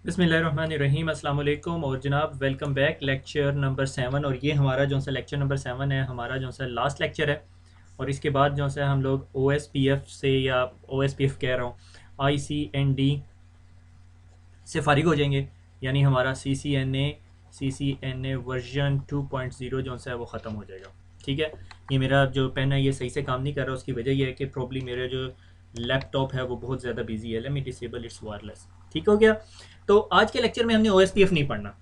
बिस्मिल्लाहिर्रहमानिर्रहीम अस्सलाम वालेकुम और जनाब वेलकम बैक लेक्चर नंबर 7। और ये हमारा जो सा लेक्चर नंबर 7 है, हमारा जो सा लास्ट लेक्चर है। और इसके बाद जो सा हम लोग ओ एस पी एफ से, या ओ एस पी एफ कह रहा हूँ, आई सी एन डी से फारिग हो जाएंगे। यानी हमारा सी सी एन ए वर्जन 2.0 जो सा है वो ख़त्म हो जाएगा। ठीक है। ये मेरा जो पेन है ये सही से काम नहीं कर रहा, उसकी वजह यह है कि प्रॉब्लम मेरा जो लैपटॉप है वो बहुत ज़्यादा बिजी है। Let me disable it's wireless. ठीक हो गया। तो आज के लेक्चर में हमने ओ एस पी एफ नहीं पढ़ना।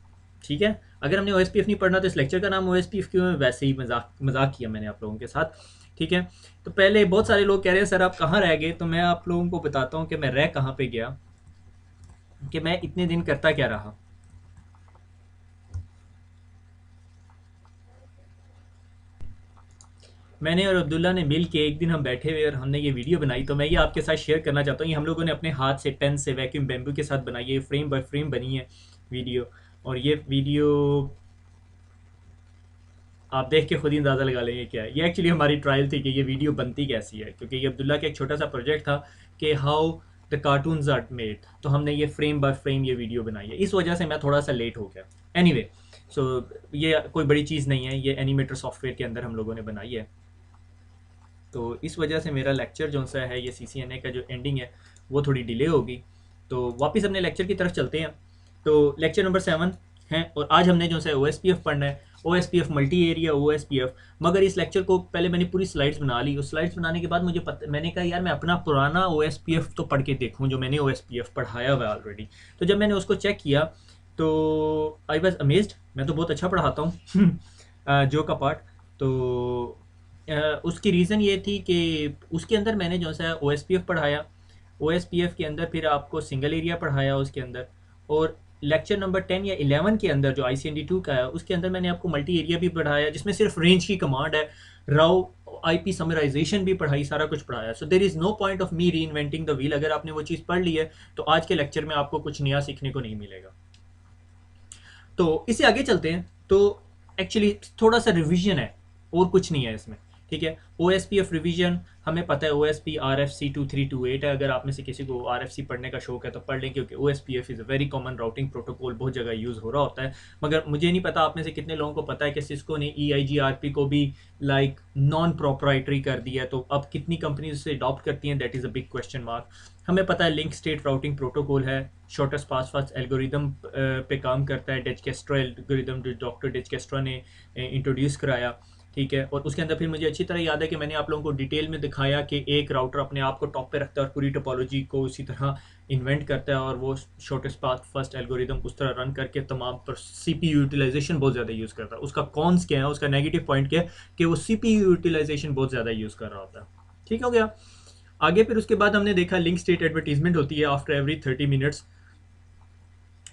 ठीक है। अगर हमने ओ एस पी एफ नहीं पढ़ना तो इस लेक्चर का नाम ओ एस पी एफ क्यों है, वैसे ही मजाक मजाक किया मैंने आप लोगों के साथ। ठीक है। तो पहले बहुत सारे लोग कह रहे हैं सर आप कहाँ रह गए, तो मैं आप लोगों को बताता हूँ कि मैं रह कहाँ पे गया, कि मैं इतने दिन करता क्या रहा। मैंने और अब्दुल्ला ने मिल के एक दिन हम बैठे हुए और हमने ये वीडियो बनाई, तो मैं ये आपके साथ शेयर करना चाहता हूँ। ये हम लोगों ने अपने हाथ से पेन से वैक्यूम बैम्बू के साथ बनाई है, फ्रेम बाय फ्रेम बनी है वीडियो। और ये वीडियो आप देख के खुद ही अंदाज़ा लगा लेंगे क्या है। ये एक्चुअली हमारी ट्रायल थी कि ये वीडियो बनती कैसी है, क्योंकि ये अब्दुल्ला का एक छोटा सा प्रोजेक्ट था कि how the cartoons are made. तो हमने ये फ्रेम बाय फ्रेम ये वीडियो बनाई है, इस वजह से मैं थोड़ा सा लेट हो गया। एनीवे सो ये कोई बड़ी चीज़ नहीं है, ये एनिमेटर सॉफ्टवेयर के अंदर हम लोगों ने बनाई है। तो इस वजह से मेरा लेक्चर जो सा है ये सी सी एन ए का जो एंडिंग है वो थोड़ी डिले होगी। तो वापस अपने लेक्चर की तरफ चलते हैं। तो लेक्चर नंबर 7 है और आज हमने जो है ओ एस पी एफ पढ़ना है। O S P F multi area O S P F. मगर इस लेक्चर को पहले मैंने पूरी स्लाइड्स बना ली। उस स्लाइड्स बनाने के बाद मुझे मैंने कहा यार मैं अपना पुराना ओ एस पी एफ तो पढ़ के देखूँ जो मैंने ओ एस पी एफ पढ़ाया हुआ है ऑलरेडी। तो जब मैंने उसको चेक किया तो आई वॉज अमेज्ड। मैं तो बहुत अच्छा पढ़ाता हूँ जो का पार्ट। तो उसकी रीज़न ये थी कि उसके अंदर मैंने जो सा ओ एस पी एफ पढ़ाया। ओ एस पी एफ के अंदर फिर आपको सिंगल एरिया पढ़ाया उसके अंदर। और लेक्चर नंबर 10 या 11 के अंदर जो आई सी एन डी 2 का है उसके अंदर मैंने आपको मल्टी एरिया भी पढ़ाया, जिसमें सिर्फ रेंज की कमांड है। राउ आई पी समराइजेशन भी पढ़ाई, सारा कुछ पढ़ाया। So there is no point of me reinventing the wheel. अगर आपने वो चीज़ पढ़ ली है तो आज के लेक्चर में आपको कुछ नया सीखने को नहीं मिलेगा। तो इससे आगे चलते हैं। तो एक्चुअली थोड़ा सा रिवीजन है और कुछ नहीं है इसमें। ठीक है। O S P F revision हमें पता है, O S P R F C 2328 है। अगर आप में से किसी को आर एफ सी पढ़ने का शौक है तो पढ़ लें, क्योंकि O S P F is a very common routing protocol, बहुत जगह यूज़ हो रहा होता है। मगर मुझे नहीं पता आप में से कितने लोगों को पता है कि सिस्को ने ई आई जी आर पी को भी लाइक नॉन प्रोप्राइटरी कर दिया। तो अब कितनी कंपनीज उसे अडॉप्ट करती हैं, that is a big question mark. हमें पता है लिंक स्टेट राउटिंग प्रोटोकॉल है, शॉर्टेस्ट पास फास्ट एल्गोरिदम पे काम करता है, डिजकेस्ट्रा एल्गोरिदम जो डॉक्टर डिजकेस्ट्रा ने इंट्रोड्यूस कराया। ठीक है। और उसके अंदर फिर मुझे अच्छी तरह याद है कि मैंने आप लोगों को डिटेल में दिखाया कि एक राउटर अपने आप को टॉप पे रखता है और पूरी टोपोलॉजी को उसी तरह इन्वेंट करता है, और वो शॉर्टेस्ट पाथ फर्स्ट एल्गोरिदम उस तरह रन करके तमाम पर सी पी यू यूटिलाइजेशन बहुत ज़्यादा यूज़ करता है। उसका कॉन्स क्या है, उसका नेगेटिव पॉइंट क्या है कि वो सी पी यू यूटिलाइजेशन बहुत ज़्यादा यूज़ कर रहा होता है। ठीक हो गया। आगे फिर उसके बाद हमने देखा लिंक स्टेट एडवर्टीजमेंट होती है आफ्टर एवरी 30 मिनट्स।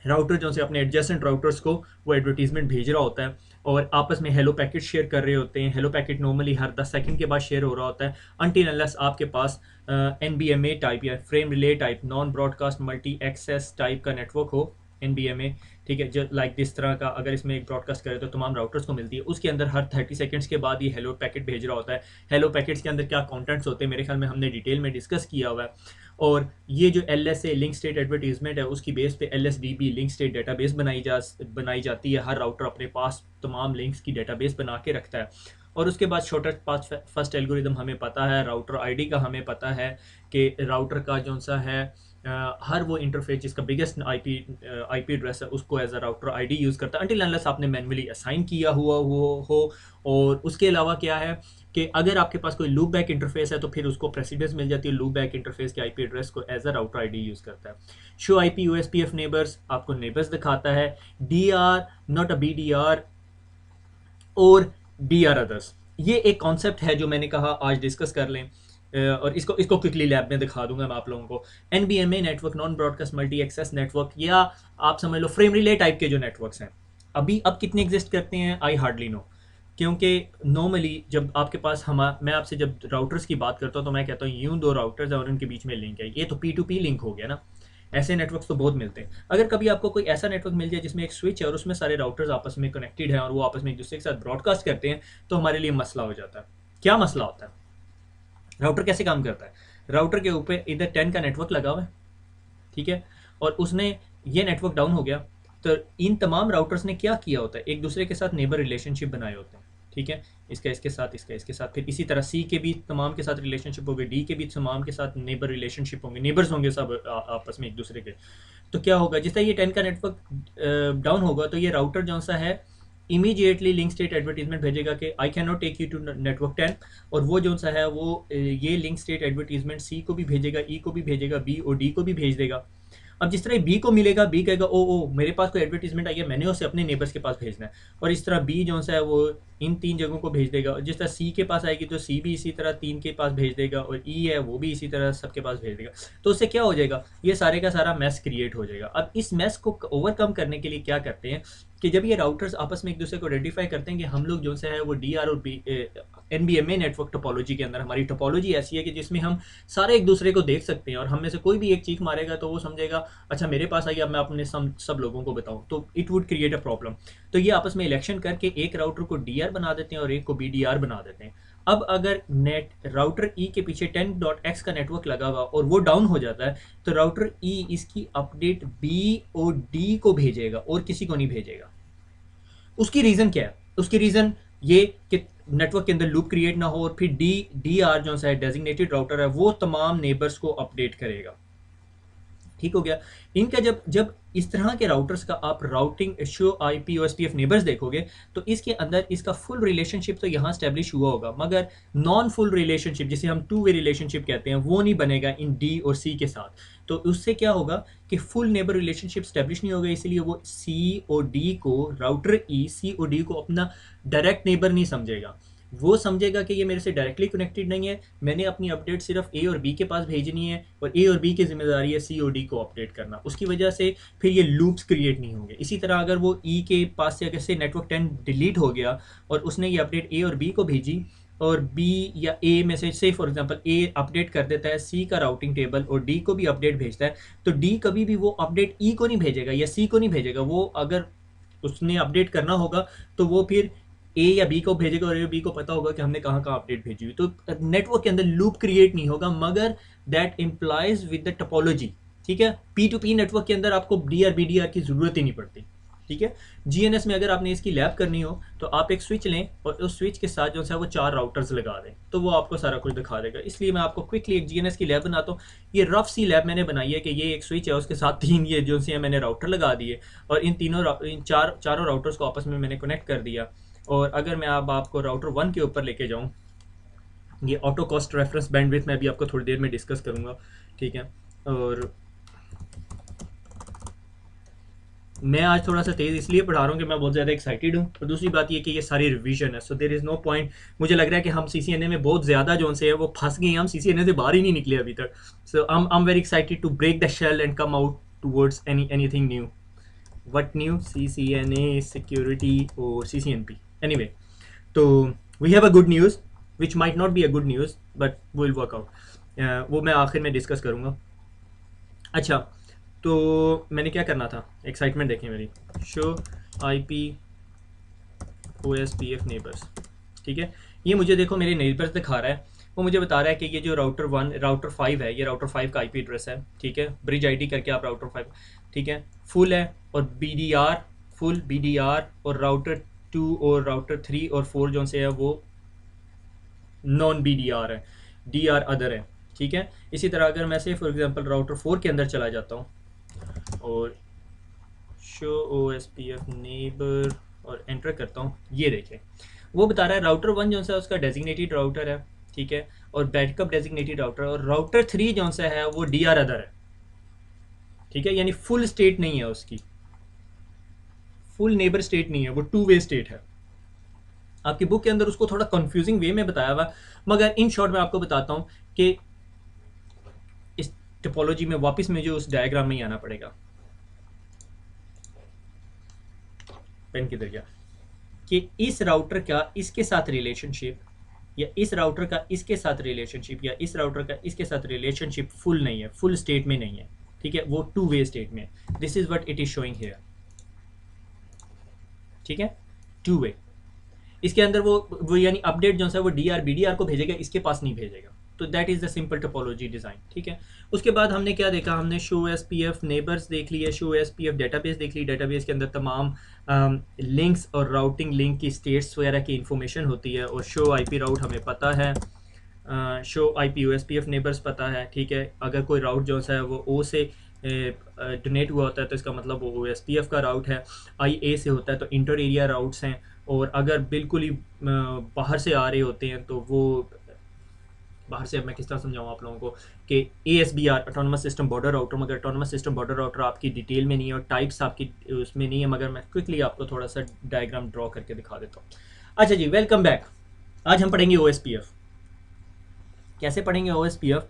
राउटर जो से अपने एडजेसेंट राउटर्स को वो एडवर्टीजमेंट भेज रहा होता है और आपस में हेलो पैकेट शेयर कर रहे होते हैं। हेलो पैकेट नॉर्मली हर 10 सेकंड के बाद शेयर हो रहा होता है, अनटिल अनलेस आपके पास N B M A type या frame relay type non broadcast multi access type का नेटवर्क हो, एन बी एम ए। ठीक है। जो लाइक दिस तरह का अगर इसमें एक ब्रॉडकास्ट करे तो तमाम राउटर्स को मिलती है। उसके अंदर हर 30 सेकंड्स के बाद ये हेलो पैकेट भेज रहा होता है। हेलो पैकेट्स के अंदर क्या कॉन्टेंट्स होते हैं मेरे ख्याल में हमने डिटेल में डिस्कस किया हुआ है। और ये जो L S A link state advertisement है उसकी बेस पे L S D B link state database बनाई जाती है। हर राउटर अपने पास तमाम लिंक्स की डेटाबेस बना के रखता है। और उसके बाद शॉर्टेस्ट पाथ फर्स्ट एल्गोरिदम हमें पता है, राउटर आईडी का हमें पता है कि राउटर का जो सा है हर वो इंटरफेस जिसका बिगेस्ट आईपी एड्रेस है उसको as a router ID use करता है, अनटिल अनलेस आपने मैनुअली असाइन किया हुआ हो। और उसके अलावा क्या है कि अगर आपके पास कोई लूप बैक इंटरफेस है तो फिर उसको प्रेसिडेंस मिल जाती है, लूप बैक इंटरफेस के आईपी एड्रेस को as a router ID use करता है। शो आईपी यूएसपीएफ नेबर्स आपको नेबर्स दिखाता है, D R not a B D R और बी आर अदर्स। ये एक कॉन्सेप्ट है जो मैंने कहा आज डिस्कस कर लें। और इसको इसको क्विकली लैब में दिखा दूंगा मैं आप लोगों को। N B M A network non broadcast multi access network, या आप समझ लो फ्रेम रिले टाइप के जो नेटवर्क्स हैं अभी अब कितने एग्जिस्ट करते हैं आई हार्डली नो। क्योंकि नॉर्मली जब आपके पास हम मैं आपसे जब राउटर्स की बात करता हूँ तो मैं कहता हूँ यूं दो राउटर्स हैं और उनके बीच में लिंक है, ये तो पी टू पी लिंक हो गया ना। ऐसे नेटवर्क्स तो बहुत मिलते हैं। अगर कभी आपको कोई ऐसा नेटवर्क मिल जाए जिसमें एक स्विच है और उसमें सारे राउटर्स आपस में कनेक्टेड हैं और वो आपस में एक दूसरे के साथ ब्रॉडकास्ट करते हैं तो हमारे लिए मसला हो जाता है। क्या मसला होता है? राउटर कैसे काम करता है? राउटर के ऊपर इधर 10 का नेटवर्क लगा हुआ है, ठीक है, और उसने ये नेटवर्क डाउन हो गया, तो इन तमाम राउटर्स ने क्या किया होता है, एक दूसरे के साथ नेबर रिलेशनशिप बनाए होते हैं, ठीक है। इसका इसके साथ, इसका इसके साथ, फिर इसी तरह सी के भी तमाम के साथ रिलेशनशिप होंगे, डी के भी तमाम के साथ नेबर रिलेशनशिप होंगे, नेबर्स होंगे सब आपस में एक दूसरे के। तो क्या होगा, जिस तरह ये 10 का नेटवर्क डाउन होगा तो ये राउटर जो सा है इमीडिएटली लिंक स्टेट एडवर्टीजमेंट भेजेगा कि I can not take you to network 10, और वो जो सा है वो ये लिंक स्टेट एडवर्टीजमेंट सी को भी भेजेगा, ई को भी भेजेगा, बी और डी को भी भेज देगा। अब जिस तरह बी को मिलेगा, बी कहेगा ओ ओ मेरे पास कोई एडवर्टीजमेंट आई है, मैंने उसे अपने नेबर्स के पास भेजना है, और इस तरह बी जो सा है वो इन 3 जगहों को भेज देगा, और जिस तरह सी के पास आएगी तो सी भी इसी तरह 3 के पास भेज देगा, और ई है वो भी इसी तरह सबके पास भेज देगा। तो उससे क्या हो जाएगा, ये सारे का सारा मैस क्रिएट हो जाएगा। अब इस मैस को ओवरकम करने के लिए क्या करते हैं कि जब ये राउटर्स आपस में एक दूसरे को आइडेंटिफाई करते हैं कि हम लोग जो से है वो डी आर और बी एनबीएमए नेटवर्क टोपोलॉजी के अंदर, हमारी टोपोलॉजी ऐसी है कि जिसमें हम सारे एक दूसरे को देख सकते हैं, और हम में से कोई भी एक चीख मारेगा तो वो समझेगा अच्छा मेरे पास आई, अब मैं अपने सब लोगों को बताऊं, तो it would create a problem. तो ये आपस में इलेक्शन करके एक राउटर को डीआर बना देते हैं और एक को बीडीआर बना देते हैं। अब अगर नेट राउटर ई के पीछे 10.x का नेटवर्क लगा हुआ और वो डाउन हो जाता है, तो राउटर ई इसकी अपडेट बी और डी को भेजेगा और किसी को नहीं भेजेगा। उसकी रीजन क्या है, उसकी रीजन ये कि नेटवर्क के अंदर लूप क्रिएट ना हो, और फिर डी आर जो है डेजिग्नेटेड राउटर है वो तमाम नेबर्स को अपडेट करेगा। ठीक हो गया। इनका जब जब इस तरह के राउटर्स का आप routing show IP OSPF neighbours देखोगे तो इसके अंदर इसका फुल रिलेशनशिप तो यहाँ स्टैब्लिश हुआ होगा, मगर नॉन फुल रिलेशनशिप जिसे हम टू वे रिलेशनशिप कहते हैं वो नहीं बनेगा इन डी और सी के साथ। तो उससे क्या होगा कि फुल नेबर रिलेशनशिप स्टैब्लिश नहीं होगा, इसलिए वो सी और डी को राउटर ई सी और डी को अपना डायरेक्ट नेबर नहीं समझेगा, वो समझेगा कि ये मेरे से डायरेक्टली कनेक्टेड नहीं है, मैंने अपनी अपडेट सिर्फ ए और बी के पास भेजनी है, और ए और बी की जिम्मेदारी है सी और डी को अपडेट करना। उसकी वजह से फिर ये लूप्स क्रिएट नहीं होंगे। इसी तरह अगर वो ई के पास से अगर से नेटवर्क 10 डिलीट हो गया और उसने ये अपडेट ए और बी को भेजी, और बी या ए में से फॉर एग्जांपल ए अपडेट कर देता है सी का राउटिंग टेबल और डी को भी अपडेट भेजता है, तो डी कभी भी वो अपडेट ई को नहीं भेजेगा या सी को नहीं भेजेगा। वो अगर उसने अपडेट करना होगा तो वो फिर ए या बी को भेजेगा, और ए बी को पता होगा कि हमने कहाँ कहाँ अपडेट भेजी हुई। तो नेटवर्क के अंदर लूप क्रिएट नहीं होगा, मगर that implies with the topology. ठीक है, पी टू पी नेटवर्क के अंदर आपको D R B D R की जरूरत ही नहीं पड़ती। ठीक है, जीएनएस में अगर आपने इसकी लैब करनी हो तो आप एक स्विच लें और उस स्विच के साथ जो है वो 4 राउटर्स लगा दें, तो वो आपको सारा कुछ दिखा देगा। इसलिए मैं आपको क्विकली एक जीएनएस की लैब बनाता हूँ। ये रफ सी लैब मैंने बनाई है कि ये एक स्विच है, उसके साथ 3 ये जो से मैंने राउटर लगा दिए, और इन चारों राउटर्स को आपस में मैंने कनेक्ट कर दिया। और अगर मैं अब आपको राउटर 1 के ऊपर लेके जाऊँ, ये ऑटो कॉस्ट रेफरेंस बैंडविड्थ मैं भी आपको थोड़ी देर में डिस्कस करूँगा। ठीक है, और मैं आज थोड़ा सा तेज़ इसलिए पढ़ा रहा हूँ कि मैं बहुत ज़्यादा एक्साइटेड हूँ, और दूसरी बात ये कि ये सारी रिवीजन है, so there is no point. मुझे लग रहा है कि हम सीसीएनए में बहुत ज़्यादा जो से है वो फंस गए हैं, हम सीसीएनए से बाहर ही नहीं निकले अभी तक। So I am very excited to break the shell and come out towards anything new. What new? CCNA, security, or CCNP. Anyway, तो we have a good news, which might not be a good news, but will work out. वो मैं आखिर में discuss करूँगा। अच्छा, तो मैंने क्या करना था, एक्साइटमेंट देखें मेरी। Show IP OSPF neighbours. ठीक है, ये मुझे देखो मेरे नेबर्स दिखा रहा है, वो मुझे बता रहा है कि ये जो राउटर 5 है, ये राउटर 5 का IP एड्रेस है। ठीक है, ब्रिज आईडी करके आप राउटर 5, ठीक है, फुल है, और BDR फुल BDR, और राउटर 2 और राउटर 3 और 4 जो से है वो नॉन BDR है, DR अदर है। ठीक है, इसी तरह अगर मैं से फॉर एग्जांपल राउटर 4 के अंदर चला जाता हूँ और शो OSPF नेबर और एंटर करता हूँ, ये देखें वो बता रहा है राउटर 1 जो है उसका डेजिग्नेटेड राउटर है। ठीक है, और बैकअप डेजिग्नेटेड राउटर, और राउटर 3 जो सा है वो DR अदर है। ठीक है, यानी फुल स्टेट नहीं है, उसकी फुल नेबर स्टेट नहीं है, वो 2 वे स्टेट है। आपकी बुक के अंदर उसको थोड़ा कंफ्यूजिंग वे में बताया हुआ, मगर इन शॉर्ट में आपको बताता हूं कि इस टोपोलॉजी में वापस मुझे उस डायग्राम में ही आना पड़ेगा। पेन किधर गया, कि इस राउटर का इसके साथ रिलेशनशिप, या इस राउटर का इसके साथ रिलेशनशिप, या इस राउटर का इसके साथ रिलेशनशिप फुल नहीं है, फुल स्टेट में नहीं है। ठीक है, वो 2 वे स्टेट में। This is what it is showing here. ठीक है, 2 वे। इसके अंदर वो यानी अपडेट जो है वो DR BDR को भेजेगा, इसके पास नहीं भेजेगा। तो that is the simple topology design, ठीक है। उसके बाद हमने क्या देखा, हमने show S P F neighbours देख लिया, show S P F database देख ली। डेटाबेस के अंदर तमाम लिंक्स और राउटिंग लिंक की स्टेट्स वगैरह की इंफॉर्मेशन होती है। और शो आई पी राउट हमें पता है, show I P O S P F neighbors पता है, ठीक है। अगर कोई राउट जो सा है वो ओ से डोनेट हुआ होता है तो इसका मतलब वो ओ एस पी एफ का राउट है। आई ए से होता है तो इंटर एरिया राउट्स हैं। और अगर बिल्कुल ही बाहर से आ रहे होते हैं तो वो बाहर से, अब मैं किस तरह समझाऊँ आप लोगों को कि A S B R autonomous system border router, मगर ऑटोनमस सिस्टम बॉर्डर राउटर आपकी डिटेल में नहीं है और टाइप्स आपकी उसमें नहीं है, मगर मैं क्विकली आपको थोड़ा सा डायग्राम ड्रॉ करके दिखा देता हूँ। अच्छा जी, वेलकम बैक। आज हम पढ़ेंगे ओ एस पी एफ। कैसे पढ़ेंगे O S P F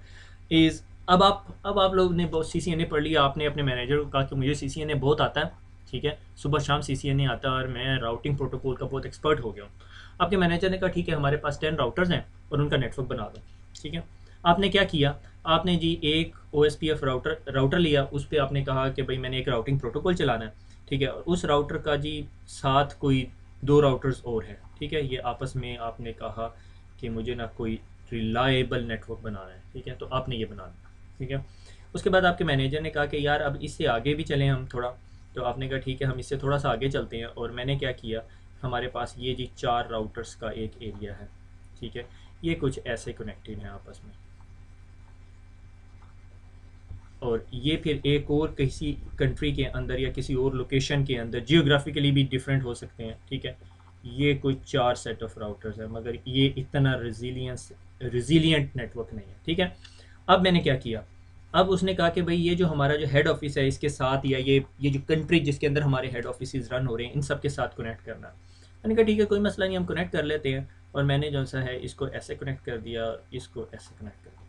is, अब आप लोग ने बहुत सी सी एन ए पढ़ लिया, आपने अपने मैनेजर को कहा कि मुझे सी सी एन ए बहुत आता है, ठीक है, सुबह शाम सी सी एन ए आता है और मैं राउटिंग प्रोटोकॉल का बहुत एक्सपर्ट हो गया हूँ। आपके मैनेजर ने कहा ठीक है, हमारे पास 10 राउटर्स हैं और उनका नेटवर्क बना दो, ठीक है। आपने क्या किया, आपने जी एक O S P F router लिया, उस पर आपने कहा कि भाई मैंने एक राउटिंग प्रोटोकॉल चलाना है, ठीक है। और उस राउटर का जी साथ कोई 2 राउटर्स और है, ठीक है। ये आपस में आपने कहा कि मुझे ना कोई रिलायबल नेटवर्क बनाना है, ठीक है, तो आपने ये बना दिया, ठीक है। उसके बाद आपके मैनेजर ने कहा कि यार अब इससे आगे भी चलें हम थोड़ा, तो आपने कहा ठीक है हम इससे थोड़ा सा आगे चलते हैं। और मैंने क्या किया, हमारे पास ये जी 4 राउटर्स का एक एरिया है, ठीक है, ये कुछ ऐसे कनेक्टेड हैं आपस में, और ये फिर एक और किसी कंट्री के अंदर या किसी और लोकेशन के अंदर जियोग्राफिकली भी डिफरेंट हो सकते हैं, ठीक है। ये कोई 4 सेट ऑफ राउटर्स है, मगर ये इतना रिजिलियंट नेटवर्क नहीं है, ठीक है। अब मैंने क्या किया, अब उसने कहा कि भाई ये जो हमारा जो हेड ऑफिस है इसके साथ, या ये जो कंट्री जिसके अंदर हमारे हेड ऑफिस रन हो रहे हैं, इन सब के साथ कनेक्ट करना है। मैंने कहा ठीक है, कोई मसला नहीं, हम कनेक्ट कर लेते हैं। और मैंने जो सा है इसको ऐसे कनेक्ट कर दिया, इसको ऐसे कनेक्ट कर दिया।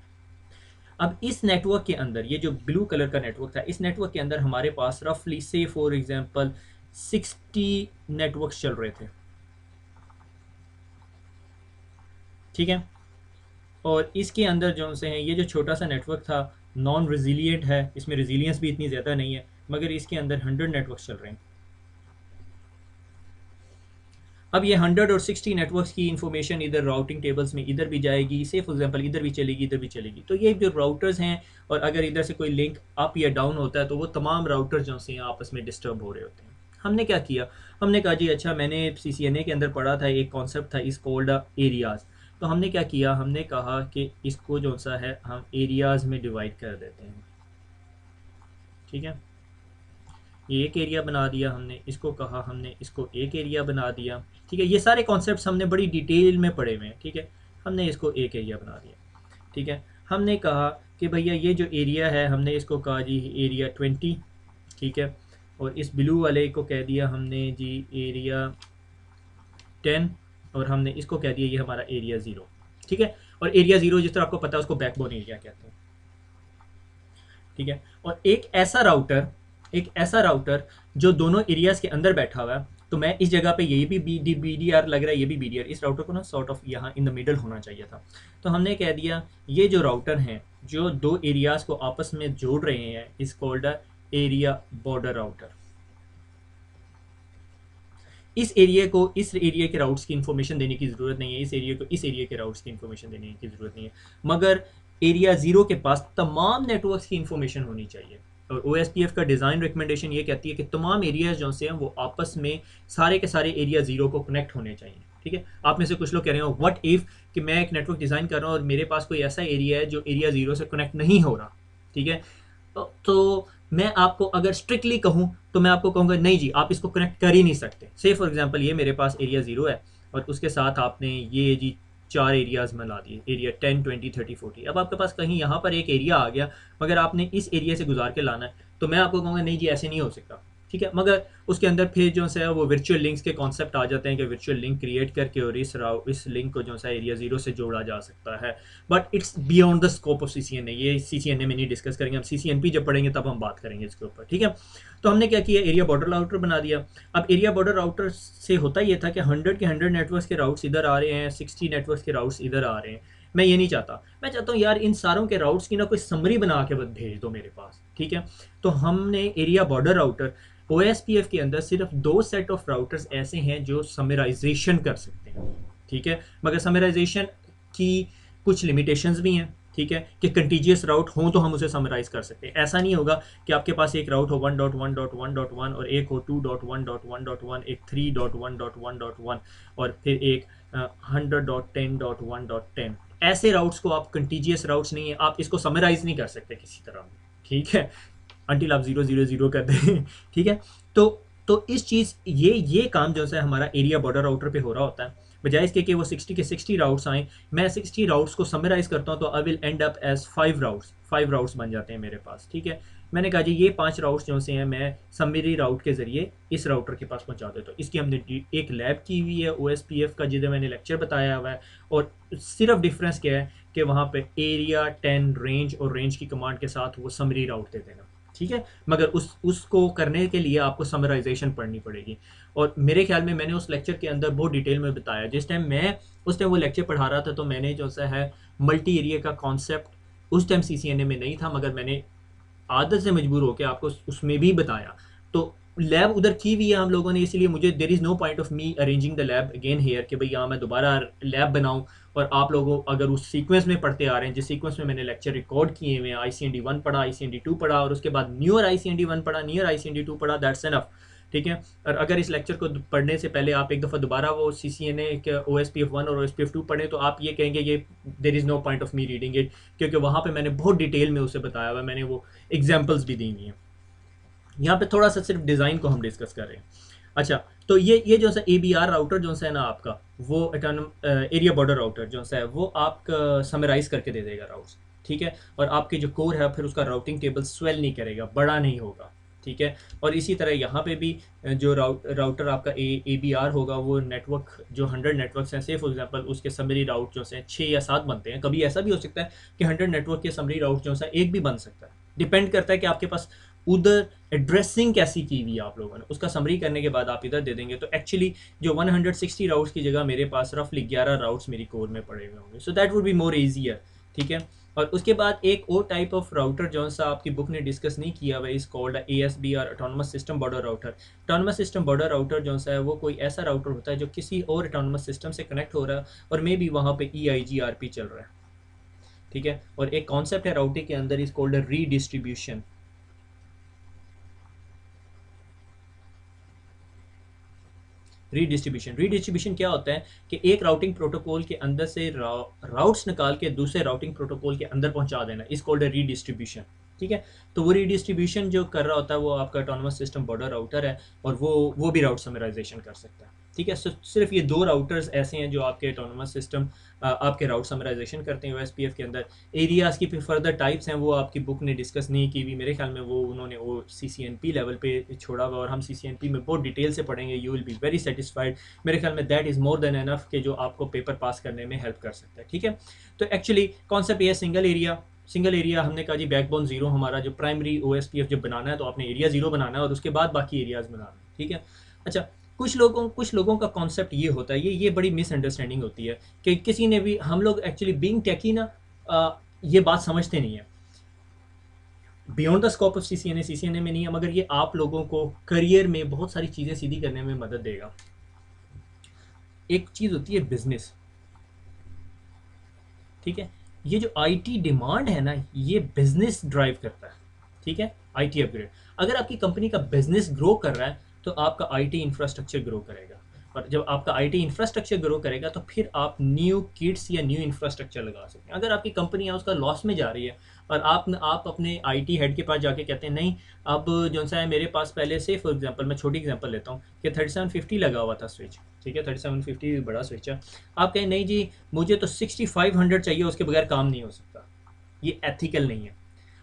अब इस नेटवर्क के अंदर, ये जो ब्लू कलर का नेटवर्क था, इस नेटवर्क के अंदर हमारे पास रफली से फॉर एग्जांपल 60 नेटवर्क्स चल रहे थे, ठीक है। और इसके अंदर जो से हैं, ये जो छोटा सा नेटवर्क था नॉन रेजिलियंट है, इसमें रेजिलियंस भी इतनी ज़्यादा नहीं है, मगर इसके अंदर 100 नेटवर्क्स चल रहे हैं। अब ये 100 और 60 नेटवर्क्स की इंफॉर्मेशन इधर राउटिंग टेबल्स में इधर भी जाएगी, से फॉर एग्जांपल इधर भी चलेगी, इधर भी चलेगी। तो ये जो राउटर्स हैं, और अगर इधर से कोई लिंक अप या डाउन होता है तो वो तमाम राउटर्स जो से आपस में डिस्टर्ब हो रहे होते हैं। हमने क्या किया, हमने कहा जी अच्छा, मैंने CCNA के अंदर पढ़ा था, एक कॉन्सेप्ट था इस कॉल्ड एरियाज़। तो हमने क्या किया, हमने कहा कि इसको जो सा है हम एरियाज़ में डिवाइड कर देते हैं, ठीक है। ये एक एरिया बना दिया हमने, इसको कहा हमने इसको एक एरिया बना दिया, ठीक है। ये सारे कॉन्सेप्ट्स हमने बड़ी डिटेल में पढ़े हुए हैं, ठीक है। हमने इसको एक एरिया बना दिया, ठीक है। हमने कहा कि भैया ये जो एरिया है, हमने इसको कहा जी एरिया 20, ठीक है। और इस ब्लू वाले को कह दिया हमने जी एरिया 10, और हमने इसको कह दिया ये हमारा एरिया 0, ठीक है। और एरिया 0 जिस तरह आपको पता है उसको बैकबोन एरिया कहते हैं, ठीक है। और एक ऐसा राउटर जो दोनों एरियाज के अंदर बैठा हुआ है, तो मैं इस जगह पे यही भी BDR लग रहा है, ये भी BDR, इस राउटर को ना सॉर्ट ऑफ यहाँ इन द मिडल होना चाहिए था। तो हमने कह दिया ये जो राउटर हैं जो 2 एरियाज को आपस में जोड़ रहे हैं इस कॉल्ड एरिया बॉर्डर राउटर। इस एरिया के राउट्स की इंफॉर्मेशन देने की ज़रूरत नहीं है, इस एरिया को इस एरिया के राउट्स की इंफॉर्मेशन देने की ज़रूरत नहीं है, मगर एरिया 0 के पास तमाम नेटवर्क्स की इंफॉर्मेशन होनी चाहिए। और OSPF का डिज़ाइन रिकमेंडेशन ये कहती है कि तमाम एरियाज जो से हैं वो आपस में सारे के सारे एरिया 0 को कनेक्ट होने चाहिए, ठीक है। आप में से कुछ लोग कह रहे हो व्हाट इफ़ कि मैं एक नेटवर्क डिज़ाइन कर रहा हूँ और मेरे पास कोई ऐसा एरिया है जो एरिया 0 से कनेक्ट नहीं हो रहा, ठीक है। तो मैं आपको अगर स्ट्रिक्टली कहूँ तो मैं आपको कहूँगा नहीं जी आप इसको कनेक्ट कर ही नहीं सकते। से फॉर एग्जांपल ये मेरे पास एरिया 0 है और उसके साथ आपने ये जी 4 एरियाज़ में ला दिए, एरिया 10, 20, 30, 40। अब आपके पास कहीं यहाँ पर एक एरिया आ गया, मगर आपने इस एरिया से गुजार के लाना है, तो मैं आपको कहूँगा नहीं जी ऐसे नहीं हो सकता, ठीक है। मगर उसके अंदर फिर जो है वो वर्चुअल लिंक्स के कॉन्सेप्ट आ जाते हैं कि वर्चुअल लिंक क्रिएट करके और इस लिंक को जो है एरिया 0 से जोड़ा जा सकता है, but it's beyond the scope of CCNA। ये CCNA में नहीं डिस्कस करेंगे, हम CCNP जब पढ़ेंगे तब हम बात करेंगे इसके ऊपर, ठीक है। तो हमने क्या किया, एरिया बॉर्डर राउटर बना दिया। अब एरिया बॉर्डर राउटर से होता ये था कि 100 के 100 नेटवर्क्स के राउट्स इधर आ रहे हैं, 60 नेटवर्क्स के राउट्स इधर आ रहे हैं। मैं ये नहीं चाहता, मैं चाहता हूँ यार इन सारों के राउट्स की ना कोई समरी बना के भेज दो मेरे पास, ठीक है। तो हमने एरिया बॉर्डर राउटर OSPF के अंदर सिर्फ 2 सेट ऑफ राउटर्स ऐसे हैं जो समराइजेशन कर सकते हैं, ठीक है। मगर समराइजेशन की कुछ लिमिटेशंस भी हैं, ठीक है, कि कंटीजियस राउट हो तो हम उसे समराइज कर सकते हैं। ऐसा नहीं होगा कि आपके पास एक राउट हो 1.1.1.1 और एक हो 2.1.1.1, एक 3.1.1.1 और फिर एक 100.10.1.10। ऐसे राउट्स को आप कंटीजियस राउट्स नहीं है, आप इसको समराइज नहीं कर सकते किसी तरह, ठीक है, अंटिल आप 0 0 0 कर दें ठीक है। तो इस चीज़ ये काम जो है हमारा एरिया बॉर्डर राउटर पे हो रहा होता है। बजाय इसके कि वो 60 के 60 राउट्स आए, मैं 60 राउट्स को समराइज करता हूँ तो I will end up as 5 routes बन जाते हैं मेरे पास, ठीक है। मैंने कहा जी ये 5 राउट्स जो से हैं मैं समरी राउट के ज़रिए इस राउटर के पास पहुँचा देता हूँ। इसकी हमने एक लैब की हुई है OSPF का, जिसे मैंने लेक्चर बताया हुआ है। और सिर्फ डिफरेंस क्या है कि वहाँ पे एरिया 10 रेंज और रेंज की कमांड के साथ वो समरी राउट दे देना, ठीक है। मगर उसको करने के लिए आपको समराइजेशन पढ़नी पड़ेगी। और मेरे ख्याल में मैंने उस लेक्चर के अंदर बहुत डिटेल में बताया। जिस टाइम मैं उस टाइम वो लेक्चर पढ़ा रहा था तो मैंने जो सा है मल्टी एरिया का कॉन्सेप्ट उस टाइम CCNA में नहीं था, मगर मैंने आदत से मजबूर होकर आपको उसमें भी बताया। तो लैब उधर की हुई है हम लोगों ने, इसलिए मुझे there is no point of me arranging the lab again here कि भाई यहाँ मैं दोबारा लैब बनाऊँ और आप लोगों अगर उस सीक्वेंस में पढ़ते आ रहे हैं जिस सीक्वेंस में मैंने लेक्चर रिकॉर्ड किए हुए हैं, ICND 1 पढ़ा, ICND 2 पढ़ा और उसके बाद न्यूअर ICND 1 पढ़ा, नियर ICND 2 पढ़ा, दैट्स एनफ, ठीक है। और अगर इस लेक्चर को पढ़ने से पहले आप एक दफ़ा दोबारा वो CCNA के OSPF 1 और OSPF 2 पढ़ें तो आप ये कहेंगे ये there is no point of me reading it, क्योंकि वहाँ पे मैंने बहुत डिटेल में उसे बताया हुआ है, मैंने वो एग्जांपल्स भी दी हुई हैं। यहाँ पे थोड़ा सा सिर्फ डिज़ाइन को हम डिस्कस कर रहे हैं। अच्छा, तो ये जो सा ABR राउटर जो है ना आपका, वो एरिया बॉर्डर राउटर जो है वो आपका समराइज करके दे देगा राउट्स, ठीक है। और आपके जो कोर है फिर उसका राउटिंग टेबल स्वेल नहीं करेगा, बड़ा नहीं होगा, ठीक है। और इसी तरह यहाँ पे भी जो राउटर आपका ABR होगा वो नेटवर्क जो 100 नेटवर्क्स हैं, से फॉर एग्जांपल उसके समरी राउट जो है 6 या 7 बनते हैं। कभी ऐसा भी हो सकता है कि 100 नेटवर्क के समरी राउट जो है एक भी बन सकता है, डिपेंड करता है कि आपके पास उधर एड्रेसिंग कैसी की हुई है आप लोगों ने, उसका समरी करने के बाद आप इधर दे देंगे। तो एक्चुअली जो 160 राउट्स की जगह मेरे पास रफली 11 राउट्स मेरी कोर में पड़े हुए होंगे, so that would be more easier, ठीक है। और उसके बाद एक और टाइप ऑफ राउटर जो सा आपकी बुक ने डिस्कस नहीं किया हुआ इस called ASBR, autonomous system border router. Autonomous system border router जो सा है वो कोई ऐसा राउटर होता है जो किसी और ऑटोनमस सिस्टम से कनेक्ट हो रहा है और मे बी वहाँ पे EIGRP चल रहा है, ठीक है। और एक कॉन्सेप्ट है राउटिंग के अंदर इस कॉल्ड रीडिस्ट्रीब्यूशन। रीडिस्ट्रीब्यूशन क्या होता है कि एक राउटिंग प्रोटोकॉल के अंदर से राउट्स निकाल के दूसरे राउटिंग प्रोटोकॉल के अंदर पहुंचा देना, इस कॉल्ड रीडिस्ट्रीब्यूशन, ठीक है। तो वो रीडिस्ट्रीब्यूशन जो कर रहा होता है वो आपका ऑटोनमस सिस्टम बॉर्डर राउटर है और वो भी राउट समराइजेशन कर सकता है, ठीक है। सिर्फ ये 2 राउटर्स ऐसे हैं जो आपके ऑटोनमस सिस्टम आपके राउट समराइजेशन करते हैं OSPF के अंदर। एरियाज़ की फिर फर्दर टाइप्स हैं वो आपकी बुक ने डिस्कस नहीं की हुई, मेरे ख्याल में वो उन्होंने वो CCNP लेवल पे छोड़ा हुआ और हम CCNP में बहुत डिटेल से पढ़ेंगे, you will be very satisfied. मेरे ख्याल में that is more than enough कि जो आपको पेपर पास करने में हेल्प कर सकता है, ठीक है। तो एक्चुअली कॉन्सेप्ट ये सिंगल एरिया हमने कहा जी बैकबोन 0 हमारा जो प्राइमरी OSPF जब बनाना है तो आपने एरिया 0 बनाना है और उसके बाद बाकी एरियाज़ बनाना है, ठीक है। अच्छा, कुछ लोगों का कॉन्सेप्ट ये होता है, ये बड़ी मिसअंडरस्टैंडिंग होती है कि किसी ने भी, हम लोग एक्चुअली बीइंग टेकी ना ये बात समझते नहीं है। Beyond the scope of CCNA में नहीं है, मगर ये आप लोगों को करियर में बहुत सारी चीज़ें सीधी करने में मदद देगा। एक चीज़ होती है बिजनेस, ठीक है। ये जो IT डिमांड है ना ये बिजनेस ड्राइव करता है, ठीक है। IT अपग्रेड, अगर आपकी कंपनी का बिजनेस ग्रो कर रहा है तो आपका IT इंफ्रास्ट्रक्चर ग्रो करेगा, और जब आपका IT इंफ्रास्ट्रक्चर ग्रो करेगा तो फिर आप न्यू किट्स या न्यू इंफ्रास्ट्रक्चर लगा सकते हैं। अगर आपकी कंपनी है उसका लॉस में जा रही है और आप अपने IT हेड के पास जाके कहते हैं नहीं अब जो सा है मेरे पास पहले से, फॉर एग्जांपल मैं छोटी एग्जांपल लेता हूँ कि 3750 लगा हुआ था स्विच, ठीक है, 3750 बड़ा स्विच है। आप कहें नहीं जी मुझे तो 6500 चाहिए, उसके बगैर काम नहीं हो सकता, ये एथिकल नहीं है।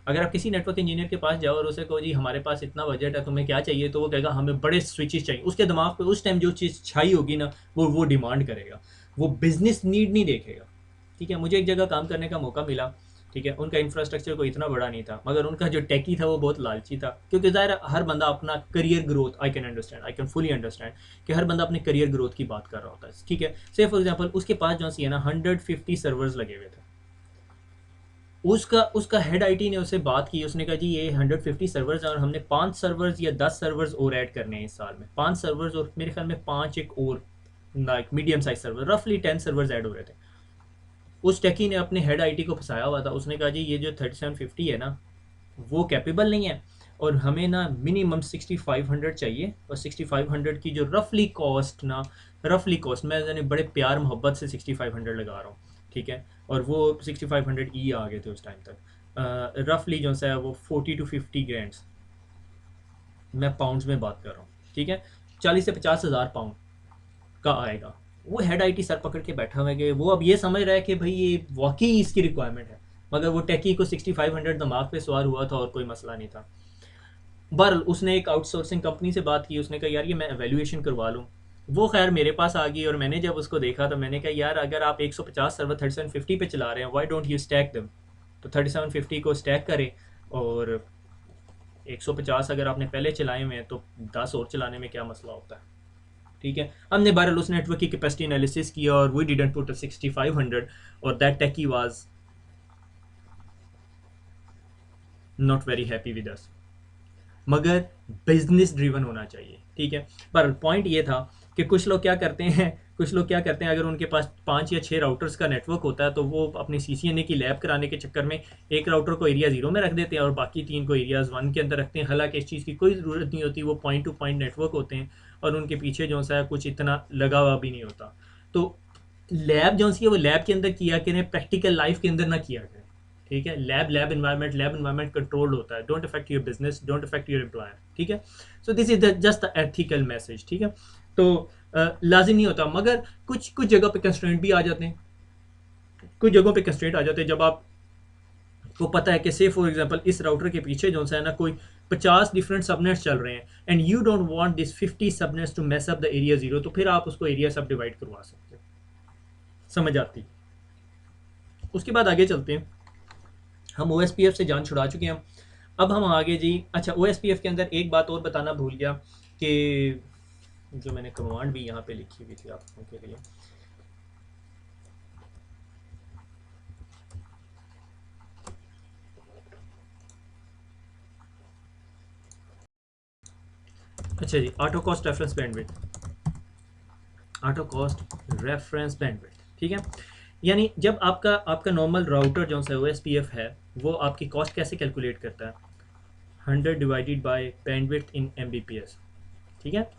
अगर आप किसी नेटवर्क इंजीनियर के पास जाओ और उसे कहो जी हमारे पास इतना बजट है तुम्हें क्या चाहिए, तो वो कहेगा हमें बड़े स्विचेस चाहिए। उसके दिमाग पे उस टाइम जो चीज़ छाई होगी ना वो डिमांड करेगा, वो बिजनेस नीड नहीं देखेगा, ठीक है। मुझे एक जगह काम करने का मौका मिला, ठीक है। उनका इंफ्रास्ट्रक्चर कोई इतना बड़ा नहीं था मगर उनका जो टेकी था वो बहुत लालची था, क्योंकि ज़ाहिर हर बंदा अपना career growth, I can fully understand कि हर बंदा अपने करियर ग्रोथ की बात कर रहा होता है, ठीक है। से फॉर एग्जाम्पल उसके पास जो है ना 150 सर्वर्स लगे हुए थे। उसका हेड IT ने उससे बात की, उसने कहा जी ये 150 सर्वर्स हैं और हमने 5 सर्वर्स या 10 सर्वर्स और ऐड करने हैं इस साल में, 5 सर्वर्स और मेरे ख्याल में 5 एक और लाइक मीडियम साइज सर्वर, रफली 10 सर्वर्स ऐड हो रहे थे। उस टेकी ने अपने हेड आईटी को फंसाया हुआ था। उसने कहा जी ये जो 3750 है ना वो कैपेबल नहीं है, और हमें ना मिनिमम 6500 चाहिए, और 6500 की जो रफली कॉस्ट ना, रफली कॉस्ट मैं यानी बड़े प्यार मोहब्बत से 6500 लगा रहा हूँ, ठीक है। और वो 6500 आ गए थे उस टाइम तक। रफली जो सा है वो 40 to 50 ग्रैंड, मैं पाउंड्स में बात कर रहा हूँ, ठीक है। 40 से 50 हज़ार पाउंड का आएगा। वो हेड आईटी सर पकड़ के बैठा हुआ है कि वो अब ये समझ रहा है कि भाई ये वाकई इसकी रिक्वायरमेंट है, मगर वो टेकी को 6500 दिमाग पे सवार हुआ था और कोई मसला नहीं था। बहरहाल उसने एक आउटसोर्सिंग कंपनी से बात की, उसने कहा यार ये मैं एवेल्यूएशन करवा लूँ। वो खैर मेरे पास आ गई, और मैंने जब उसको देखा तो मैंने कहा यार अगर आप 150 सर्वर 3750 पे चला रहे हैं, वाई डोंट यू स्टैक दम। तो 3750 को स्टैक करें, और 150 अगर आपने पहले चलाए हुए हैं तो 10 और चलाने में क्या मसला होता है, ठीक है। हमने बहरहाल उस नेटवर्क की कैपेसिटी एनालिसिस किया और वी डिडंट पुट 6500, और that techie was not very happy with us. मगर बिजनेस ड्रिवन होना चाहिए, ठीक है। पर पॉइंट ये था कि कुछ लोग क्या करते हैं, कुछ लोग क्या करते हैं, अगर उनके पास 5 या 6 राउटर्स का नेटवर्क होता है तो वो अपनी CCNA की लैब कराने के चक्कर में एक राउटर को एरिया 0 में रख देते हैं और बाकी 3 को एरियाज 1 के अंदर रखते हैं। हालांकि इस चीज़ की कोई ज़रूरत नहीं होती, वो पॉइंट टू पॉइंट नेटवर्क होते हैं और उनके पीछे जो सा है कुछ इतना लगा हुआ भी नहीं होता। तो लैब जो सी है वो लैब के अंदर किया करें, प्रैक्टिकल लाइफ के अंदर ना किया करें, ठीक है। लैब इन्वायरमेंट कंट्रोल्ड होता है, don't affect your business, don't affect your employer, ठीक है। So this is just the ethical message, ठीक है। तो लाजिम नहीं होता, मगर कुछ कुछ जगह पे कंस्ट्रेंट भी आ जाते हैं, कुछ जगहों पे कंस्ट्रेंट आ जाते हैं जब आप को पता है कि से फॉर एग्जांपल इस राउटर के पीछे जो है ना कोई 50 डिफरेंट सबनेट्स चल रहे हैं, and you don't want this 50 subnets to mess up the area 0, तो फिर आप उसको एरिया सब डिवाइड करवा सकते हो। समझ आती। उसके बाद आगे चलते हैं। हम OSPF से जान छुड़ा चुके हैं, अब हम आगे जी। अच्छा, OSPF के अंदर एक बात और बताना भूल गया कि जो मैंने कमांड भी यहाँ पे लिखी हुई थी आप लोगों के लिए। अच्छा जी, auto cost reference bandwidth, auto cost reference bandwidth, ठीक है। यानी जब आपका आपका नॉर्मल राउटर जो है OSPF है, वो आपकी कॉस्ट कैसे कैलकुलेट करता है, 100 divided by bandwidth in MBPS, ठीक है।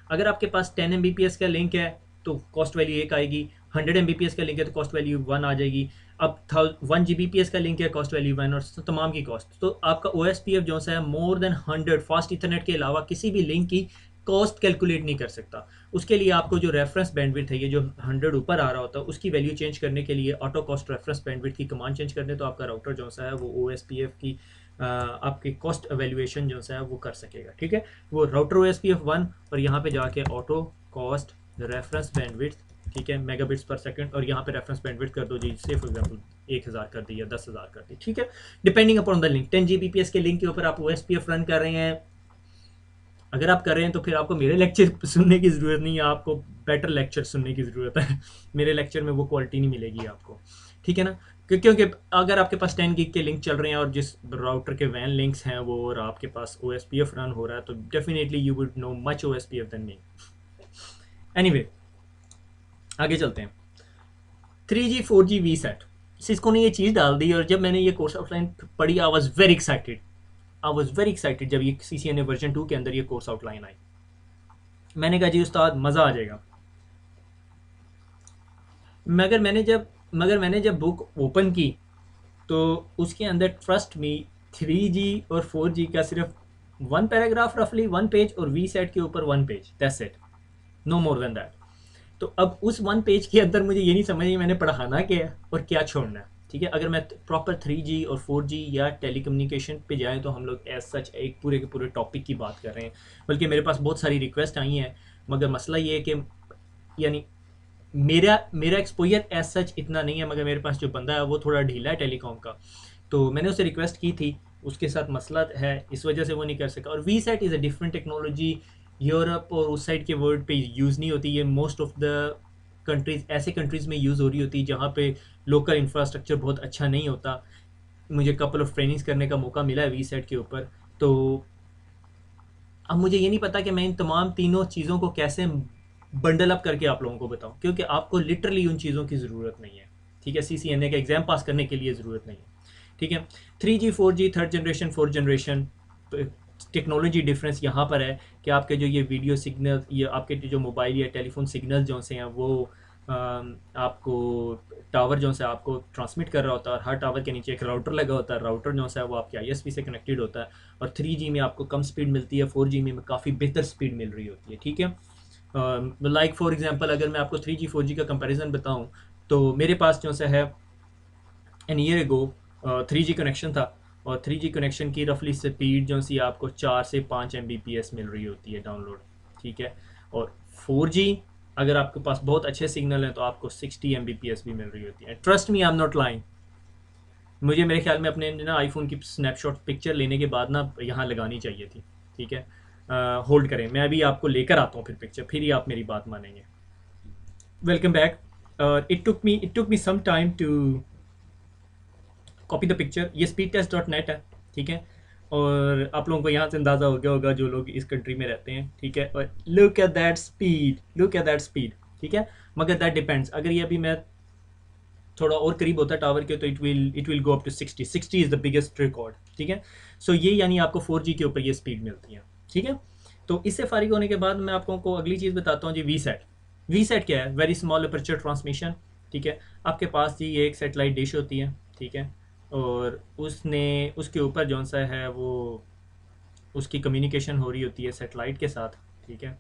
अगर आपके पास 10 MBPS का लिंक है तो कॉस्ट वैल्यू 1 आएगी, 100 MBPS का लिंक है तो कॉस्ट वैल्यू 1 आ जाएगी। अब 1 GBPS का लिंक है, कॉस्ट वैल्यू 1, और तमाम की कॉस्ट। तो आपका OSPF जो है मोर देन 100 फास्ट इथरनेट के अलावा किसी भी लिंक की कॉस्ट कैलकुलेट नहीं कर सकता। उसके लिए आपको जो रेफरेंस बैंडविड्थ है, ये जो 100 ऊपर आ रहा होता है, उसकी वैल्यू चेंज करने के लिए ऑटो कॉस्ट रेफरेंस बैंडविड्थ की कमांड चेंज करने, तो आपका राउटर जो है वो OSPF की आपकी कॉस्ट एवेल्यूएशन जो है वो कर सकेगा, ठीक है। वो राउटर OSPF 1 और यहाँ पे जाके ऑटो कॉस्ट रेफरेंस बैंडविड्थ, ठीक है, मेगाबिट्स पर सेकंड, और यहाँ पे रेफरेंस बैंडविड्थ कर दो जी, से फॉर एग्जांपल 1000 कर दी या 10,000 कर दी, ठीक है, depending upon the link. 10 GBPS के लिंक के ऊपर आप OSPF रन कर रहे हैं, अगर आप कर रहे हैं तो फिर आपको मेरे लेक्चर सुनने की ज़रूरत नहीं है, आपको बेटर लेक्चर सुनने की ज़रूरत है। मेरे लेक्चर में वो क्वालिटी नहीं मिलेगी आपको, ठीक है ना। क्योंकि अगर आपके पास 10 गीग के लिंक चल रहे हैं और जिस राउटर के वैन लिंक्स हैं वो, और आपके पास OSPF रन हो रहा है, तो definitely you would know much OSPF than me. Anyway, आगे चलते हैं। 3G 4G VSAT, सिस्को ने ये चीज़ डाल दी, और जब मैंने ये कोर्स आउटलाइन पढ़ी, आई वॉज वेरी एक्साइटेड, जब ये CCNA वर्जन 2 के अंदर ये कोर्स आउटलाइन आई। मैंने कहा जी उस्ताद मज़ा आ जाएगा। मगर मैंने जब बुक ओपन की तो उसके अंदर ट्रस्ट मी 3G और 4G का सिर्फ 1 पैराग्राफ, रफली 1 पेज, और VSAT के ऊपर 1 page, that's it, no more than that. तो अब उस 1 पेज के अंदर मुझे ये नहीं समझ मैंने पढ़ाना क्या है और क्या छोड़ना है, ठीक है। अगर मैं प्रॉपर 3G और 4G या टेलीकम्युनिकेशन पे जाएँ तो हम लोग एज सच एक पूरे के पूरे टॉपिक की बात कर रहे हैं, बल्कि मेरे पास बहुत सारी रिक्वेस्ट आई हैं, मगर मसला ये है कि यानी मेरा मेरा एक्सपोजर एज सच इतना नहीं है, मगर मेरे पास जो बंदा है वो थोड़ा ढीला है टेलीकॉम का, तो मैंने उसे रिक्वेस्ट की थी, उसके साथ मसला है, इस वजह से वो नहीं कर सका। और VSAT is a different technology, Europe और उस साइड के वर्ल्ड पे यूज़ नहीं होती, ये मोस्ट ऑफ द कंट्रीज़, ऐसे कंट्रीज़ में यूज़ हो रही होती जहाँ पे लोकल इंफ्रास्ट्रक्चर बहुत अच्छा नहीं होता। मुझे कपल ऑफ ट्रेनिंग्स करने का मौका मिला है VSAT के ऊपर, तो अब मुझे ये नहीं पता कि मैं इन तमाम तीनों चीज़ों को कैसे बंडल अप करके आप लोगों को बताऊं, क्योंकि आपको लिटरली उन चीज़ों की ज़रूरत नहीं है, ठीक है, CCNA का एग्ज़ाम पास करने के लिए ज़रूरत नहीं है, ठीक है। 3G 4G third generation fourth generation technology difference यहाँ पर है कि आपके जो ये वीडियो सिग्नल, ये आपके जो मोबाइल या टेलीफोन सिग्नल जो से हैं वो आपको टावर जो से आपको ट्रांसमिट कर रहा होता है, और हर टावर के नीचे एक राउटर लगा होता है, राउटर जो है वो आपके ISP से कनेक्टेड होता है, और 3G में आपको कम स्पीड मिलती है, 4G में काफ़ी बेहतर स्पीड मिल रही होती है, ठीक है। लाइक फॉर एग्जांपल अगर मैं आपको 3G 4G का कंपैरिजन बताऊं, तो मेरे पास जो सा है an year ago 3G connection था, और 3G कनेक्शन की रफली स्पीड जो सी आपको 4 से 5 Mbps मिल रही होती है डाउनलोड, ठीक है। और 4G अगर आपके पास बहुत अच्छे सिग्नल हैं तो आपको 60 Mbps भी मिल रही होती है। Trust me, I am not lying. मुझे मेरे ख्याल में अपने ना आईफोन की स्नैपशॉट पिक्चर लेने के बाद ना यहाँ लगानी चाहिए थी, ठीक है। होल्ड करें, मैं अभी आपको लेकर आता हूँ फिर पिक्चर, फिर ही आप मेरी बात मानेंगे। Welcome back. It took me some time to copy the picture. ये speedtest.net है, ठीक है। और आप लोगों को यहाँ से अंदाज़ा हो गया होगा जो लोग इस कंट्री में रहते हैं, ठीक है। और look at that speed, look at that speed, ठीक है। मगर दैट डिपेंड्स, अगर ये अभी मैं थोड़ा और करीब होता है टावर के तो it will go up to 60 is the biggest record, ठीक है। सो ये यानी आपको 4G के ऊपर ये स्पीड मिलती है, ठीक है। तो इससे फारिग होने के बाद मैं आपको अगली चीज़ बताता हूँ जी। वी सेट क्या है? वेरी स्मॉल अपर्चर ट्रांसमिशन, ठीक है। आपके पास जी ये एक सेटेलाइट डिश होती है, ठीक है, और उसके ऊपर जौन सा है वो उसकी कम्युनिकेशन हो रही होती है सेटेलाइट के साथ, ठीक है।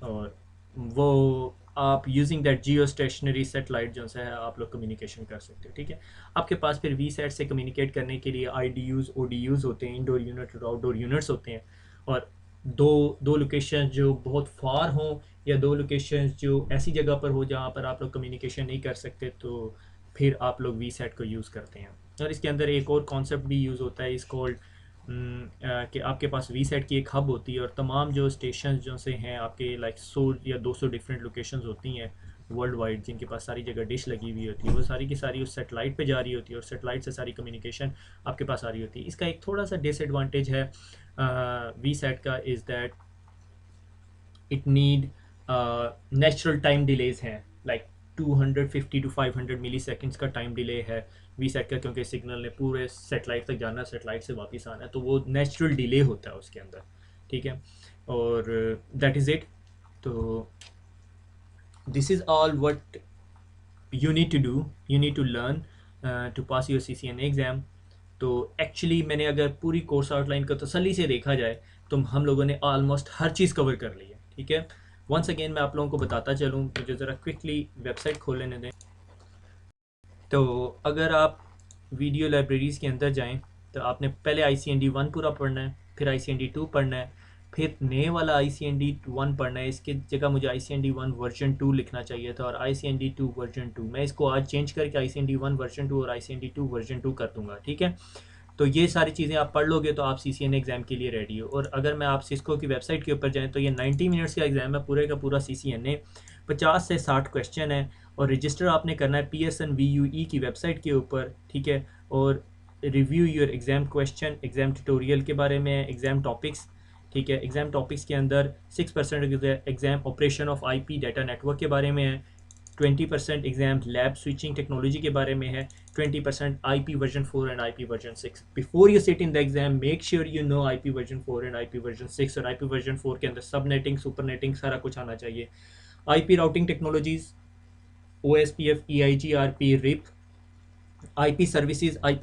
और वो आप using that Jio stationery satellite जो है आप लोग कम्युनिकेशन कर सकते हो, ठीक है। आपके पास फिर वी सेट से कम्युनिकेट करने के लिए IDUs ODUs होते हैं, इंडोर यूनिट और आउटडोर यूनिट्स होते हैं। और दो लोकेशन जो बहुत फार हों, या दो लोकेशन जो ऐसी जगह पर हो जहाँ पर आप लोग कम्युनिकेशन नहीं कर सकते, तो फिर आप लोग वी सेट को यूज़ करते हैं। और इसके अंदर एक और कॉन्सेप्ट भी यूज़ होता है, इस कॉल्ड कि आपके पास वी सेट की एक हब होती है, और तमाम जो स्टेशन जो से हैं आपके लाइक 100 या 200 डिफरेंट लोकेशंस होती हैं वर्ल्ड वाइड, जिनके पास सारी जगह डिश लगी हुई होती है, वो सारी की सारी उस सेटेलाइट पे जा रही होती है, और सेटेलाइट से सारी कम्युनिकेशन आपके पास आ रही होती है। इसका एक थोड़ा सा डिसएडवांटेज है वी सेट का, is that it need natural time delays हैं, लाइक 250 to 500 मिली सेकेंड्स का टाइम डिले है वी सेट का, क्योंकि सिग्नल ने पूरे सेटेलाइट तक जाना, सेटेलाइट से वापस आना है, तो वो नेचुरल डिले होता है उसके अंदर, ठीक है। और दैट इज़ इट। तो this is all what you need to do, you need to learn to pass your CCNA exam. तो एक्चुअली मैंने अगर पूरी कोर्स आउटलाइन को तसल्ली से देखा जाए तो हम लोगों ने ऑलमोस्ट हर चीज़ कवर कर ली है, ठीक है। वंस अगेन मैं आप लोगों को बताता चलूँ, मुझे ज़रा क्विकली वेबसाइट खोल लेने दें। तो अगर आप वीडियो लाइब्रेरीज़ के अंदर जाएं तो आपने पहले ICND 1 पूरा पढ़ना है, फिर ICND 2 पढ़ना है, फिर नए वाला ICND 1 पढ़ना है। इसकी जगह मुझे ICND 1 वर्जन 2 लिखना चाहिए था, और ICND 2 वर्जन 2 मैं इसको आज चेंज करके ICND 1 वर्जन 2 और ICND 2 वर्जन 2 कर दूँगा, ठीक है। तो ये सारी चीज़ें आप पढ़ लोगे तो आप CCNA एग्ज़ाम के लिए रेडी हो। और अगर मैं आप सिस्को की वेबसाइट के ऊपर जाएँ तो ये 90 मिनट्स का एग्ज़ाम है, पूरे का पूरा CCNA, 50 से 60 क्वेश्चन है, और रजिस्टर आपने करना है PSN VUE की वेबसाइट के ऊपर, ठीक है। और review your exam question, exam tutorial के बारे में, एग्ज़ाम टॉपिक्स, ठीक है। एग्ज़ाम टॉपिक्स के अंदर 6% exam operation of IP data network के बारे में है, 20% एग्ज़ाम लैब स्विचिंग टेक्नोलॉजी के बारे में है, 20% IP version 4 and IP version 6। Before you sit in the exam make sure you no IP version 4 and IP version 6। और IP वर्जन 4 के अंदर सब नेटिंग, सुपर नेटिंग, सारा कुछ आना चाहिए। IP routing technologies, OSPF, EIG, RP, RIP, IP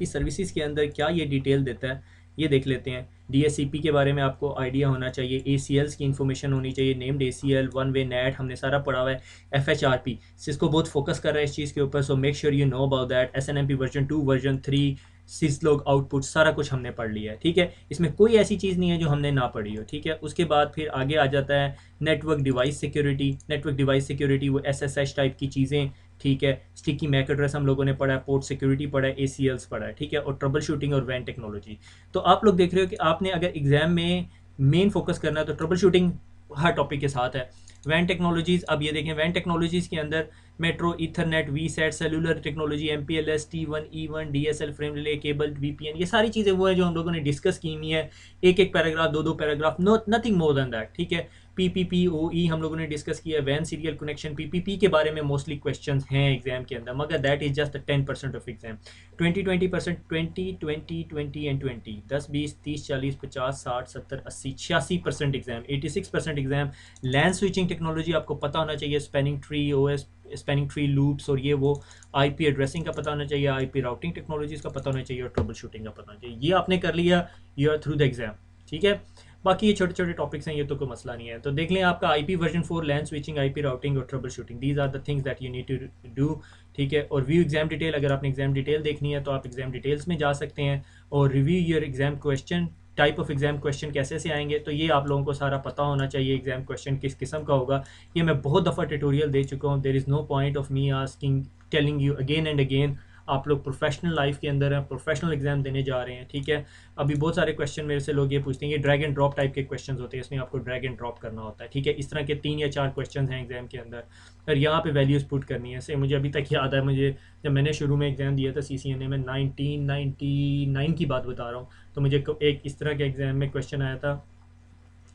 services के अंदर क्या ये डिटेल देता है ये देख लेते हैं। DSCP के बारे में आपको आइडिया होना चाहिए, ACLs की इन्फॉर्मेशन होनी चाहिए, named ACL, one way net हमने सारा पढ़ा हुआ है। FHRP सिस्को बहुत फोकस कर रहा है इस चीज़ के ऊपर, so make sure you know about that. SNMP version 2 version 3, syslog output, सारा कुछ हमने पढ़ लिया है, ठीक है। इसमें कोई ऐसी चीज़ नहीं है जो हमने ना पढ़ी हो, ठीक है। उसके बाद फिर आगे आ जाता है नेटवर्क डिवाइस सिक्योरिटी, वो SSH टाइप की चीज़ें, ठीक है। स्टिकी मैक एड्रेस हम लोगों ने पढ़ा है, पोर्ट सिक्योरिटी पढ़ा है, ACLs पढ़ा है, ठीक है। और ट्रबल शूटिंग और वैन टेक्नोलॉजी। तो आप लोग देख रहे हो कि आपने अगर एग्जाम में मेन फोकस करना है तो ट्रबल शूटिंग हर टॉपिक के साथ है। वैन टेक्नोलॉजीज़, अब ये देखें, वैन टेक्नोलॉजीज़ के अंदर metro, ethernet, V SAT, cellular technology, MPLS, T1, E1, DSL, frame relay, cable, VPN, ये सारी चीज़ें वो है जो हम लोगों ने डिस्कस की हुई है। एक एक पैराग्राफ, दो दो paragraph, no nothing more than that, ठीक है। PPPoE हम लोगों ने डिस्कस किया है, वैन सीरियल कनेक्शन, PPP के बारे में मोस्टली क्वेश्चंस हैं एग्जाम के अंदर, मगर that is just 10% of exam. 20-20%, 20-20-20 and 20, 10-20-30-40-50-60-70-80, 86% exam, 86% exam. Land switching technology आपको पता होना चाहिए, spanning tree, OS, spanning tree loops और ये वो, IP एड्रेसिंग का पता होना चाहिए, IP राउटिंग टेक्नोलॉजीज का पता होना चाहिए और ट्रबल शूटिंग का पता होना चाहिए। ये आपने कर लिया, you are through the exam, ठीक है। बाकी ये छोटे छोटे टॉपिक्स हैं, ये तो कोई मसला नहीं है। तो देख लें आपका IP version 4, LAN switching, IP routing और troubleshooting, these are the things that you need to do, ठीक है। और व्यू एग्जाम डिटेल, अगर आपने एग्जाम डिटेल देखनी है तो आप एग्जाम डिटेल्स में जा सकते हैं। और review your exam question, type of exam question कैसे से आएंगे, तो ये आप लोगों को सारा पता होना चाहिए, एग्जाम क्वेश्चन किस किस्म का होगा। ये मैं बहुत दफ़ा ट्यूटोरियल दे चुका हूँ, there is no point of me asking telling you again and again. आप लोग प्रोफेशनल लाइफ के अंदर हैं, प्रोफेशनल एग्जाम देने जा रहे हैं, ठीक है। अभी बहुत सारे क्वेश्चन मेरे से लोग ये पूछते हैं, ये ड्रैग एंड ड्रॉप टाइप के क्वेश्चन होते हैं, इसमें आपको ड्रैग एंड ड्रॉप करना होता है, ठीक है। इस तरह के 3 या 4 क्वेश्चन हैं एग्जाम के अंदर, और यहाँ पे वैल्यूज़ पुट करनी है। से मुझे अभी तक याद है, मुझे जब मैंने शुरू में एग्ज़ाम दिया था CCNA में, 1999 की बात बता रहा हूँ, तो मुझे एक इस तरह के एग्ज़ाम में क्वेश्चन आया था,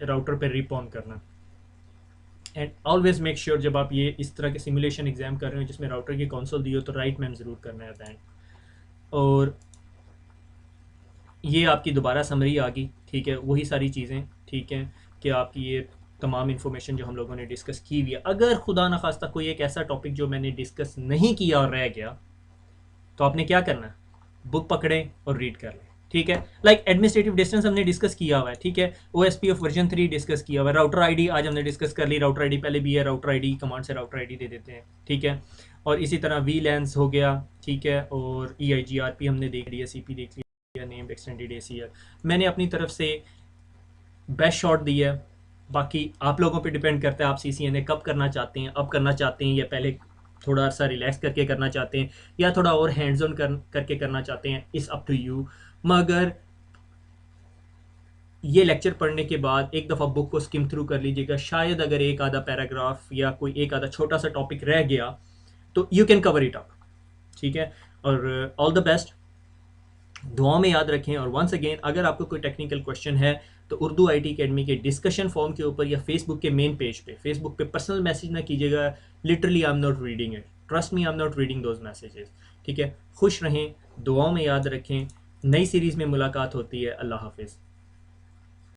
राउटर पर रिप ऑन करना। एंड ऑलवेज मेक श्योर जब आप ये इस तरह के सिमुलेशन एग्जाम कर रहे हो जिसमें राउटर की कंसोल दी हो, तो राइट मैम ज़रूर करना है एट। और ये आपकी दोबारा समरी आ गई, ठीक है, वही सारी चीज़ें, ठीक है, कि आपकी ये तमाम इन्फॉर्मेशन जो हम लोगों ने डिस्कस की हुई है। अगर खुदा न खास्ता कोई एक ऐसा टॉपिक जो मैंने डिस्कस नहीं किया और रह गया, तो आपने क्या करना है, बुक पकड़ें और रीड कर लें, ठीक है। लाइक एडमिनिस्ट्रेटिव डिस्टेंस हमने डिस्कस किया हुआ है, ठीक है। OSP ऑफ वर्जन 3 डिस्कस किया हुआ है। राउटर ID आज हमने डिस्कस कर ली, राउटर ID पहले भी है, राउटर ID कमांड से राउटर ID दे देते हैं, ठीक है। और इसी तरह VLANs हो गया, ठीक है। और EIGRP हमने देख लिया, CP देख लिया, नेम्ड एक्सटेंडेड ACL मैंने अपनी तरफ से बेस्ट शॉट दी है। बाकी आप लोगों पे डिपेंड करता है आप CCNA कब करना चाहते हैं, अब करना चाहते हैं या पहले थोड़ा सा रिलैक्स करके करना चाहते हैं, या थोड़ा और हैंड्स ऑन करके करना चाहते हैं, इस अप टू यू। मगर ये लेक्चर पढ़ने के बाद एक दफ़ा बुक को स्किम थ्रू कर लीजिएगा, शायद अगर एक आधा पैराग्राफ या कोई एक आधा छोटा सा टॉपिक रह गया तो you can cover it up, ठीक है। और ऑल द बेस्ट, दुआ में याद रखें। और वंस अगेन अगर आपको कोई टेक्निकल क्वेश्चन है तो उर्दू IT अकेडमी के डिस्कशन फॉर्म के ऊपर या फेसबुक के मेन पेज पे, फेसबुक पे पर्सनल मैसेज ना कीजिएगा, literally I am not reading it, trust me I am not reading those messages, ठीक है। खुश रहें, दुआओं में याद रखें, नई सीरीज़ में मुलाकात होती है। अल्लाह हाफिज़।